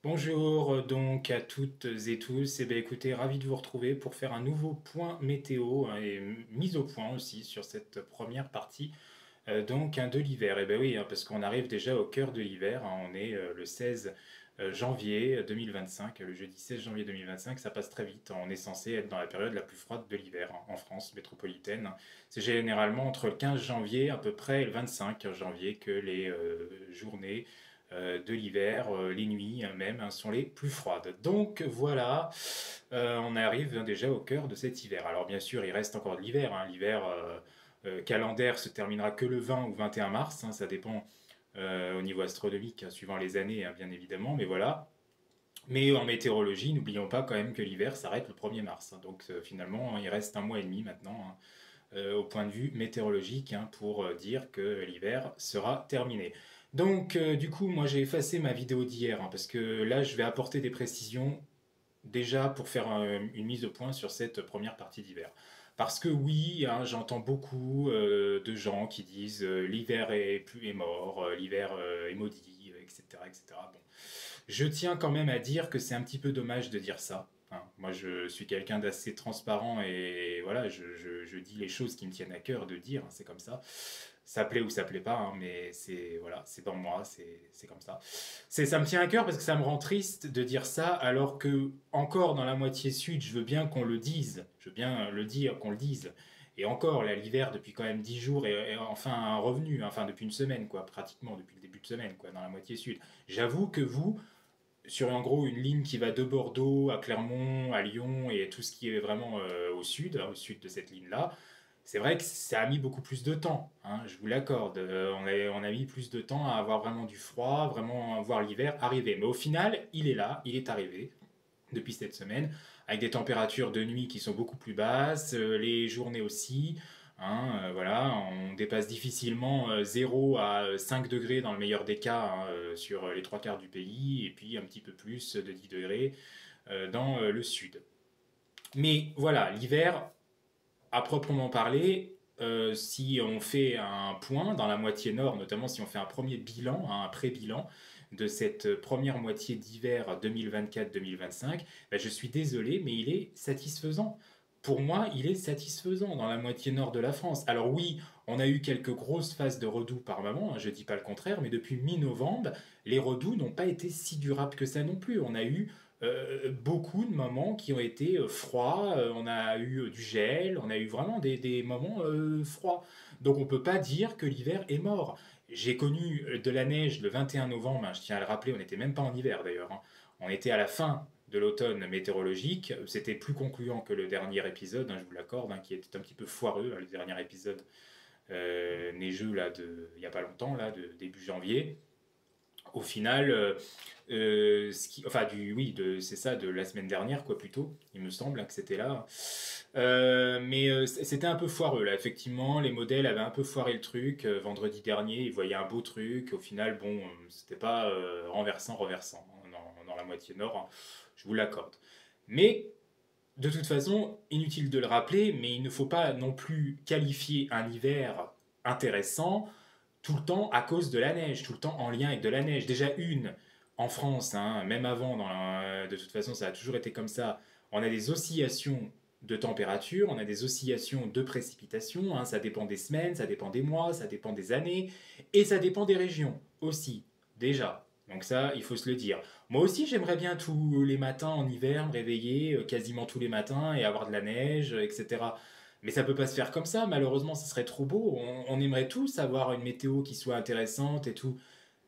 Bonjour donc à toutes et tous. Écoutez, ravi de vous retrouver pour faire un nouveau point météo et mise au point aussi sur cette première partie de l'hiver. Et ben oui, parce qu'on arrive déjà au cœur de l'hiver, hein. On est le 16 janvier 2025, le jeudi 16 janvier 2025. Ça passe très vite. On est censé être dans la période la plus froide de l'hiver, hein, en France métropolitaine. C'est généralement entre le 15 janvier à peu près et le 25 janvier que les journées de l'hiver, les nuits même, hein, sont les plus froides. Donc voilà, on arrive déjà au cœur de cet hiver. Alors bien sûr, il reste encore de l'hiver, hein. L'hiver calendaire se terminera que le 20 ou 21 mars, hein. Ça dépend au niveau astronomique, hein, suivant les années, hein, bien évidemment, mais voilà. Mais en météorologie, n'oublions pas quand même que l'hiver s'arrête le 1er mars, hein. Donc finalement, il reste un mois et demi maintenant, hein, au point de vue météorologique, hein, pour dire que l'hiver sera terminé. Donc du coup, moi j'ai effacé ma vidéo d'hier, hein, parce que là je vais apporter des précisions déjà pour faire une mise au point sur cette première partie d'hiver. Parce que oui, hein, j'entends beaucoup de gens qui disent l'hiver est mort, l'hiver est maudit, etc., etc. Bon, je tiens quand même à dire que c'est un petit peu dommage de dire ça, hein. Moi, je suis quelqu'un d'assez transparent et voilà, je dis les choses qui me tiennent à cœur de dire, hein, c'est comme ça. Ça plaît ou ça plaît pas, hein, mais c'est voilà, c'est dans moi, c'est comme ça. Ça me tient à cœur parce que ça me rend triste de dire ça, alors que encore dans la moitié sud, je veux bien qu'on le dise, je veux bien le dire, qu'on le dise. Et encore, là, l'hiver, depuis quand même 10 jours, est enfin un revenu, enfin depuis une semaine, quoi, pratiquement, depuis le début de semaine, quoi, dans la moitié sud. J'avoue que vous, sur en gros une ligne qui va de Bordeaux à Clermont, à Lyon et tout ce qui est vraiment au sud, hein, au sud de cette ligne-là, c'est vrai que ça a mis beaucoup plus de temps, hein, je vous l'accorde. On a mis plus de temps à avoir vraiment du froid, vraiment à voir l'hiver arriver. Mais au final, il est là, il est arrivé depuis cette semaine, avec des températures de nuit qui sont beaucoup plus basses, les journées aussi, hein, voilà, on dépasse difficilement 0 à 5 degrés dans le meilleur des cas, hein, sur les trois quarts du pays, et puis un petit peu plus de 10 degrés dans le sud. Mais voilà, l'hiver, à proprement parler, si on fait un point dans la moitié nord, notamment si on fait un premier bilan, hein, un pré-bilan de cette première moitié d'hiver 2024-2025, ben je suis désolé, mais il est satisfaisant. Pour moi, il est satisfaisant dans la moitié nord de la France. Alors oui, on a eu quelques grosses phases de redoux par moment, hein, je ne dis pas le contraire, mais depuis mi-novembre, les redoux n'ont pas été si durables que ça non plus. On a eu beaucoup de moments qui ont été froids, on a eu du gel, on a eu vraiment des moments froids. Donc on ne peut pas dire que l'hiver est mort. J'ai connu de la neige le 21 novembre, hein, je tiens à le rappeler, on n'était même pas en hiver d'ailleurs, hein. On était à la fin de l'automne météorologique, c'était plus concluant que le dernier épisode, hein, je vous l'accorde, hein, qui était un petit peu foireux, hein, le dernier épisode neigeux là, il n'y a pas longtemps, là, de début janvier. Au final, enfin oui, c'est ça, de la semaine dernière, quoi, plutôt. Il me semble, hein, que c'était là. Mais c'était un peu foireux, là. Effectivement, les modèles avaient un peu foiré le truc. Vendredi dernier, ils voyaient un beau truc. Au final, bon, c'était pas renversant dans la moitié nord, hein. Je vous l'accorde. Mais de toute façon, inutile de le rappeler, mais il ne faut pas non plus qualifier un hiver intéressant tout le temps à cause de la neige, tout le temps en lien avec de la neige. Déjà en France, hein, même avant, de toute façon ça a toujours été comme ça, on a des oscillations de température, on a des oscillations de précipitations, hein, ça dépend des semaines, ça dépend des mois, ça dépend des années, et ça dépend des régions aussi, déjà. Donc ça, il faut se le dire. Moi aussi, j'aimerais bien tous les matins en hiver me réveiller quasiment tous les matins et avoir de la neige, etc. Mais ça peut pas se faire comme ça, malheureusement, ça serait trop beau. On aimerait tous avoir une météo qui soit intéressante et tout.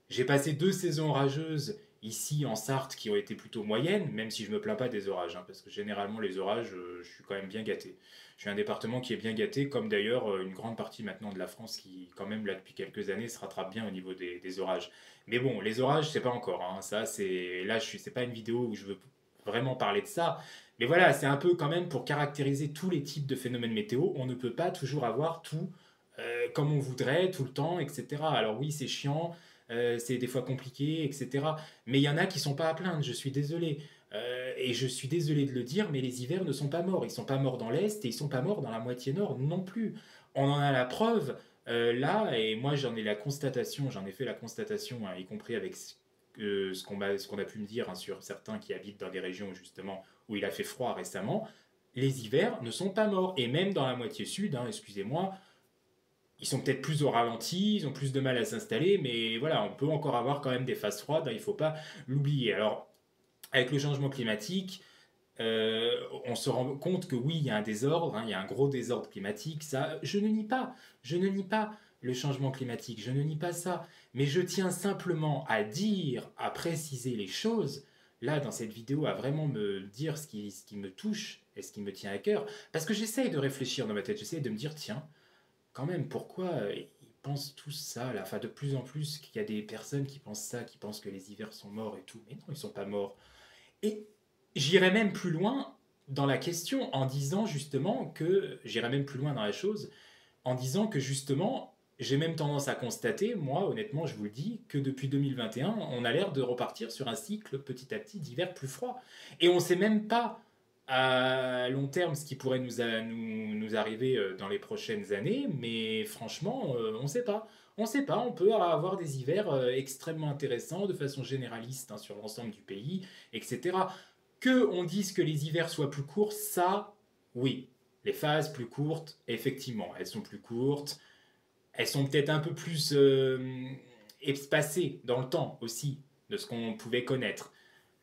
J'ai passé 2 saisons orageuses ici en Sarthe qui ont été plutôt moyennes, même si je me plains pas des orages, hein, parce que généralement les orages, je suis quand même bien gâté. Je suis un département qui est bien gâté, comme d'ailleurs une grande partie maintenant de la France qui, quand même là depuis quelques années, se rattrape bien au niveau des orages. Mais bon, les orages, c'est pas encore, hein. Ça, c'est pas une vidéo où je veux vraiment parler de ça. Mais voilà, c'est un peu quand même pour caractériser tous les types de phénomènes météo. On ne peut pas toujours avoir tout comme on voudrait, tout le temps, etc. Alors oui, c'est chiant, c'est des fois compliqué, etc. Mais il y en a qui sont pas à plaindre, je suis désolé. Et je suis désolé de le dire, mais les hivers ne sont pas morts. Ils sont pas morts dans l'Est et ils sont pas morts dans la moitié nord non plus. On en a la preuve là, et moi j'en ai fait la constatation, hein, y compris avec ce qu'on a pu me dire hein, sur certains qui habitent dans des régions justement où il a fait froid récemment, les hivers ne sont pas morts. Et même dans la moitié sud, hein, excusez-moi, ils sont peut-être plus au ralenti, ils ont plus de mal à s'installer, mais voilà, on peut encore avoir quand même des phases froides, hein, il ne faut pas l'oublier. Alors, avec le changement climatique, on se rend compte que oui, il y a un désordre, hein, il y a un gros désordre climatique, ça, je ne nie pas le changement climatique, je ne nie pas ça, mais je tiens simplement à dire, à préciser les choses, là, dans cette vidéo, à vraiment me dire ce qui me touche et ce qui me tient à cœur, parce que j'essaye de réfléchir dans ma tête, j'essaye de me dire, tiens, quand même, pourquoi ils pensent tous ça, là, enfin, de plus en plus, qu'il y a des personnes qui pensent ça, qui pensent que les hivers sont morts et tout, mais non, ils sont pas morts. Et j'irais même plus loin dans la question en disant justement que, j'irais même plus loin dans la chose, en disant que justement, j'ai même tendance à constater, moi honnêtement je vous le dis, que depuis 2021, on a l'air de repartir sur un cycle petit à petit d'hiver plus froid. Et on ne sait même pas à long terme ce qui pourrait nous arriver dans les prochaines années, mais franchement, on ne sait pas. On ne sait pas, on peut avoir des hivers extrêmement intéressants de façon généraliste hein, sur l'ensemble du pays, etc. Que on dise que les hivers soient plus courts, ça, oui. Les phases plus courtes, effectivement, elles sont plus courtes. Elles sont peut-être un peu plus espacées dans le temps aussi de ce qu'on pouvait connaître.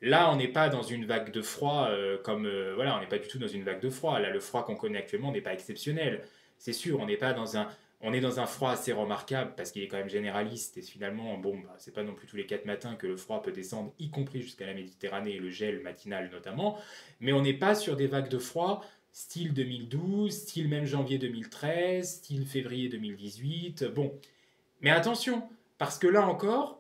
Là, on n'est pas dans une vague de froid voilà, on n'est pas du tout dans une vague de froid. Là, le froid qu'on connaît actuellement n'est pas exceptionnel. C'est sûr, on est dans un froid assez remarquable parce qu'il est quand même généraliste et finalement, bon, bah, c'est pas non plus tous les 4 matins que le froid peut descendre, y compris jusqu'à la Méditerranée et le gel matinal notamment. Mais on n'est pas sur des vagues de froid style 2012, style même janvier 2013, style février 2018. Bon, mais attention, parce que là encore,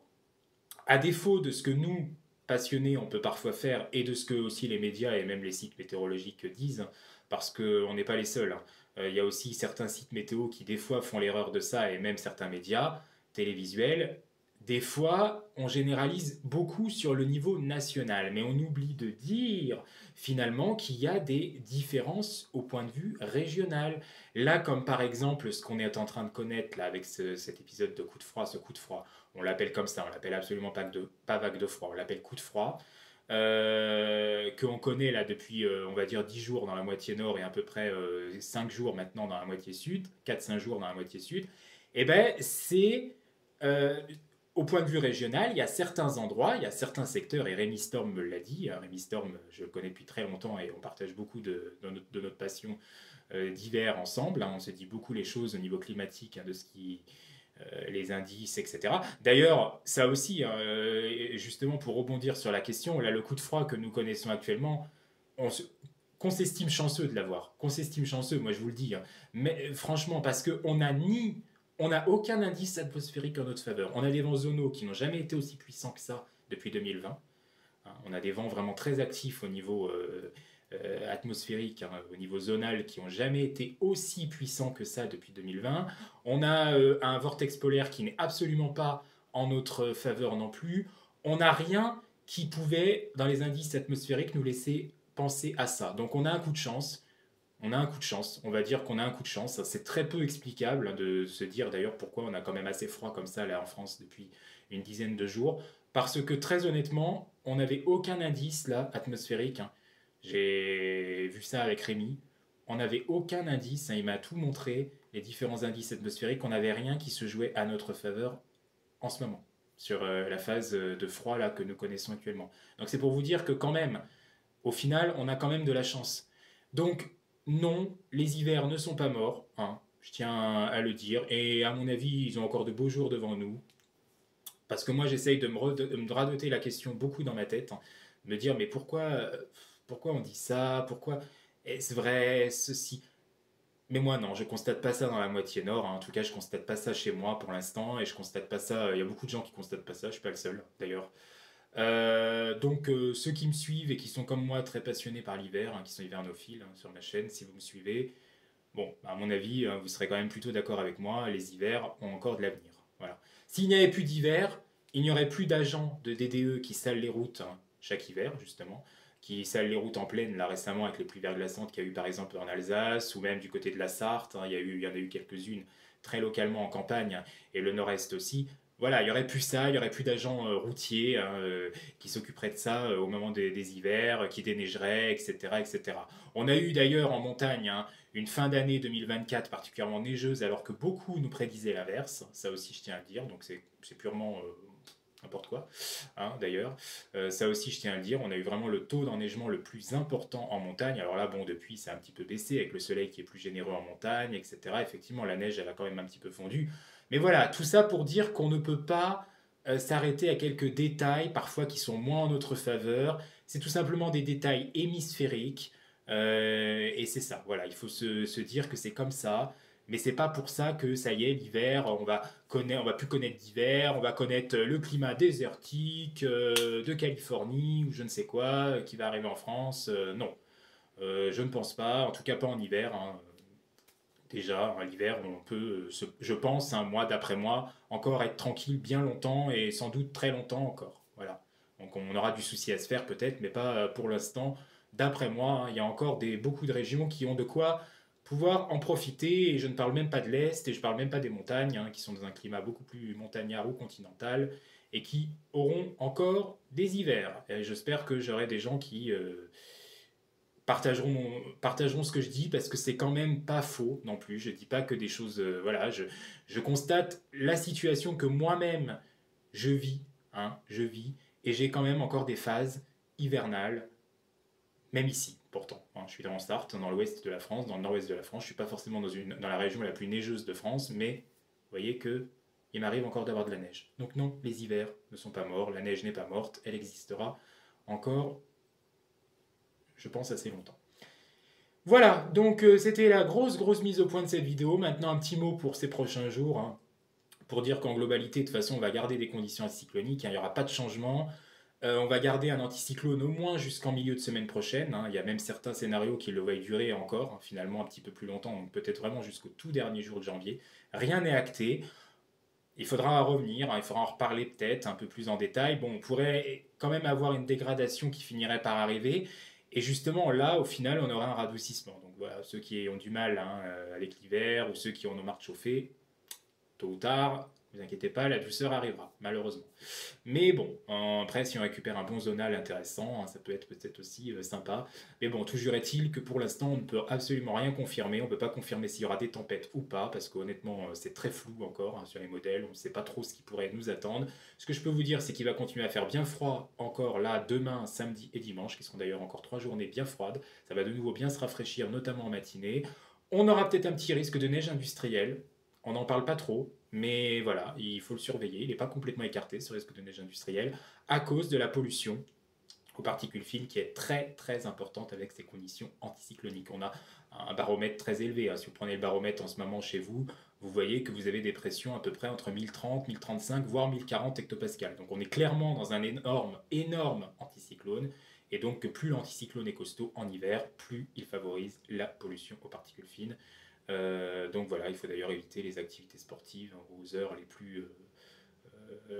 à défaut de ce que nous, passionnés, on peut parfois faire, et de ce que aussi les médias et même les sites météorologiques disent, parce qu'on n'est pas les seuls. Hein. Il y a aussi certains sites météo qui des fois font l'erreur de ça, et même certains médias télévisuels. Des fois, on généralise beaucoup sur le niveau national, mais on oublie de dire finalement qu'il y a des différences au point de vue régional. Là, comme par exemple ce qu'on est en train de connaître là, avec cet épisode de coup de froid, ce coup de froid, on l'appelle comme ça, on l'appelle absolument pas vague de froid, on l'appelle coup de froid, qu'on connaît là depuis, on va dire, 10 jours dans la moitié nord et à peu près 5 jours maintenant dans la moitié sud, 4-5 jours dans la moitié sud, et ben c'est, euh, au point de vue régional, il y a certains endroits, il y a certains secteurs, et Rémi Storm me l'a dit, hein, Rémi Storm, je le connais depuis très longtemps et on partage beaucoup de notre passion d'hiver ensemble, hein, on se dit beaucoup les choses au niveau climatique, hein, de ce qui, les indices, etc. D'ailleurs, ça aussi, hein, justement pour rebondir sur la question, là, le coup de froid que nous connaissons actuellement, on se- qu'on s'estime chanceux de l'avoir, qu'on s'estime chanceux, moi je vous le dis, hein. Mais franchement, parce on n'a aucun indice atmosphérique en notre faveur. On a des vents zonaux qui n'ont jamais été aussi puissants que ça depuis 2020. Hein. On a des vents vraiment très actifs au niveau atmosphérique, hein, au niveau zonal, qui n'ont jamais été aussi puissants que ça depuis 2020. On a un vortex polaire qui n'est absolument pas en notre faveur non plus. On n'a rien qui pouvait, dans les indices atmosphériques, nous laisser penser à ça. Donc on a un coup de chance. On a un coup de chance, on va dire qu'on a un coup de chance. C'est très peu explicable hein, de se dire d'ailleurs pourquoi on a quand même assez froid comme ça là en France depuis une dizaine de jours. Parce que très honnêtement, on n'avait aucun indice là atmosphérique, hein. J'ai vu ça avec Rémi. On n'avait aucun indice, hein, il m'a tout montré, les différents indices atmosphériques. On n'avait rien qui se jouait à notre faveur en ce moment, sur la phase de froid là, que nous connaissons actuellement. Donc c'est pour vous dire que quand même, au final, on a quand même de la chance. Donc non, les hivers ne sont pas morts, hein, je tiens à le dire. Et à mon avis, ils ont encore de beaux jours devant nous. Parce que moi, j'essaye de me radoter la question beaucoup dans ma tête, hein, de me dire, mais pourquoi on dit ça? Pourquoi est-ce vrai, ceci? Mais moi, non, je constate pas ça dans la moitié nord, hein. En tout cas, je constate pas ça chez moi pour l'instant. Et je constate pas ça. Il y a beaucoup de gens qui constatent pas ça, je suis pas le seul, d'ailleurs. Donc, ceux qui me suivent et qui sont comme moi très passionnés par l'hiver, hein, qui sont hivernophiles hein, sur ma chaîne, si vous me suivez, bon, à mon avis, vous serez quand même plutôt d'accord avec moi, les hivers ont encore de l'avenir. Voilà. S'il n'y avait plus d'hiver, il n'y aurait plus d'agents de DDE qui salent les routes hein, chaque hiver, justement, qui salent les routes en plaine, là récemment avec les pluies verglaçantes qu'il y a eu par exemple en Alsace, ou même du côté de la Sarthe, hein, il y en a eu quelques-unes très localement en campagne, et le nord-est aussi. Voilà, il y aurait plus ça, il y aurait plus d'agents routiers hein, qui s'occuperaient de ça au moment des hivers, qui déneigeraient, etc., etc. On a eu d'ailleurs en montagne hein, une fin d'année 2024 particulièrement neigeuse, alors que beaucoup nous prédisaient l'inverse. Ça aussi, je tiens à le dire. Donc c'est purement n'importe quoi, hein, d'ailleurs. Ça aussi, je tiens à le dire, on a eu vraiment le taux d'enneigement le plus important en montagne. Alors là, bon, depuis, c'est un petit peu baissé avec le soleil qui est plus généreux en montagne, etc. Effectivement, la neige, elle a quand même un petit peu fondu. Mais voilà, tout ça pour dire qu'on ne peut pas s'arrêter à quelques détails, parfois qui sont moins en notre faveur. C'est tout simplement des détails hémisphériques. Et c'est ça, voilà, il faut se dire que c'est comme ça. Mais c'est pas pour ça que ça y est, l'hiver, on va plus connaître d'hiver, on va connaître le climat désertique de Californie ou je ne sais quoi qui va arriver en France. Non, je ne pense pas, en tout cas pas en hiver. Hein. Déjà, à l'hiver, on peut, je pense, un mois d'après mois, encore être tranquille bien longtemps et sans doute très longtemps encore. Voilà. Donc on aura du souci à se faire peut-être, mais pas pour l'instant. D'après moi, hein, il y a encore beaucoup de régions qui ont de quoi pouvoir en profiter. Et je ne parle même pas de l'Est et je ne parle même pas des montagnes, hein, qui sont dans un climat beaucoup plus montagnard ou continental et qui auront encore des hivers. Et j'espère que j'aurai des gens qui partageront ce que je dis parce que c'est quand même pas faux non plus. Je dis pas que des choses. Voilà, je constate la situation que moi-même je vis, hein, je vis, et j'ai quand même encore des phases hivernales, même ici pourtant. Hein. Je suis dans Sarthe, dans l'ouest de la France, dans le nord-ouest de la France. Je suis pas forcément dans la région la plus neigeuse de France, mais vous voyez que il m'arrive encore d'avoir de la neige. Donc non, les hivers ne sont pas morts, la neige n'est pas morte, elle existera encore, je pense, assez longtemps. Voilà, donc c'était la grosse mise au point de cette vidéo. Maintenant, un petit mot pour ces prochains jours, hein, pour dire qu'en globalité, de toute façon, on va garder des conditions anticycloniques, hein, il n'y aura pas de changement. On va garder un anticyclone au moins jusqu'en milieu de semaine prochaine. Hein. Il y a même certains scénarios qui le voient durer encore, hein, finalement un petit peu plus longtemps, donc peut-être vraiment jusqu'au tout dernier jour de janvier. Rien n'est acté. Il faudra revenir, hein, il faudra en reparler peut-être un peu plus en détail. Bon, on pourrait quand même avoir une dégradation qui finirait par arriver. Et justement, là, au final, on aura un radoucissement. Donc voilà, ceux qui ont du mal hein, avec l'hiver ou ceux qui ont nos marques chauffées, tôt ou tard, ne vous inquiétez pas, la douceur arrivera, malheureusement. Mais bon, après, si on récupère un bon zonal intéressant, hein, ça peut être peut-être aussi sympa. Mais bon, toujours est-il que pour l'instant, on ne peut absolument rien confirmer. On ne peut pas confirmer s'il y aura des tempêtes ou pas, parce qu'honnêtement, c'est très flou encore hein, sur les modèles. On ne sait pas trop ce qui pourrait nous attendre. Ce que je peux vous dire, c'est qu'il va continuer à faire bien froid encore là, demain, samedi et dimanche, qui seront d'ailleurs encore 3 journées bien froides. Ça va de nouveau bien se rafraîchir, notamment en matinée. On aura peut-être un petit risque de neige industrielle. On n'en parle pas trop, mais voilà, il faut le surveiller. Il n'est pas complètement écarté, ce risque de neige industrielle, à cause de la pollution aux particules fines qui est très importante avec ces conditions anticycloniques. On a un baromètre très élevé. Hein. Si vous prenez le baromètre en ce moment chez vous, vous voyez que vous avez des pressions à peu près entre 1030, 1035, voire 1040 hectopascales. Donc on est clairement dans un énorme anticyclone. Et donc plus l'anticyclone est costaud en hiver, plus il favorise la pollution aux particules fines. Donc voilà, il faut d'ailleurs éviter les activités sportives aux heures les plus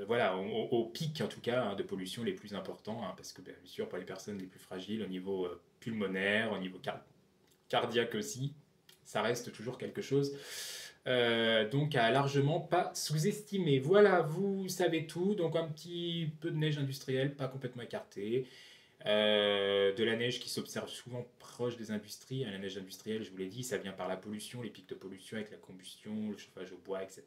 voilà, au pic en tout cas hein, de pollution les plus importants, hein, parce que bien sûr pour les personnes les plus fragiles au niveau pulmonaire, au niveau cardiaque aussi, ça reste toujours quelque chose. Donc à largement pas sous-estimer. Voilà, vous savez tout. Donc un petit peu de neige industrielle, pas complètement écartée. De la neige qui s'observe souvent proche des industries. La neige industrielle, je vous l'ai dit, ça vient par la pollution, les pics de pollution avec la combustion, le chauffage au bois, etc.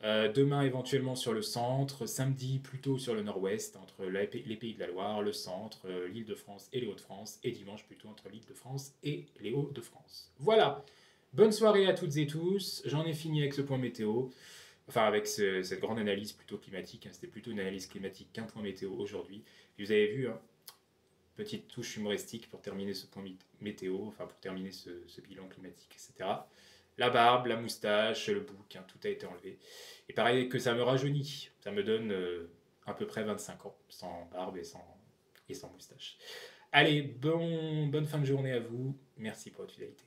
Demain éventuellement sur le centre, samedi plutôt sur le nord-ouest, entre les pays de la Loire, le centre, l'Île-de-France et les Hauts-de-France, et dimanche plutôt entre l'Île-de-France et les Hauts-de-France. Voilà, bonne soirée à toutes et tous, j'en ai fini avec ce point météo, enfin avec cette grande analyse plutôt climatique, hein. C'était plutôt une analyse climatique qu'un point météo aujourd'hui. Et vous avez vu, hein, petite touche humoristique pour terminer ce point météo, enfin pour terminer ce bilan climatique, etc. La barbe, la moustache, le bouc, hein, tout a été enlevé. Et pareil que ça me rajeunit, ça me donne à peu près 25 ans, sans barbe et sans moustache. Allez, bonne fin de journée à vous, merci pour votre fidélité.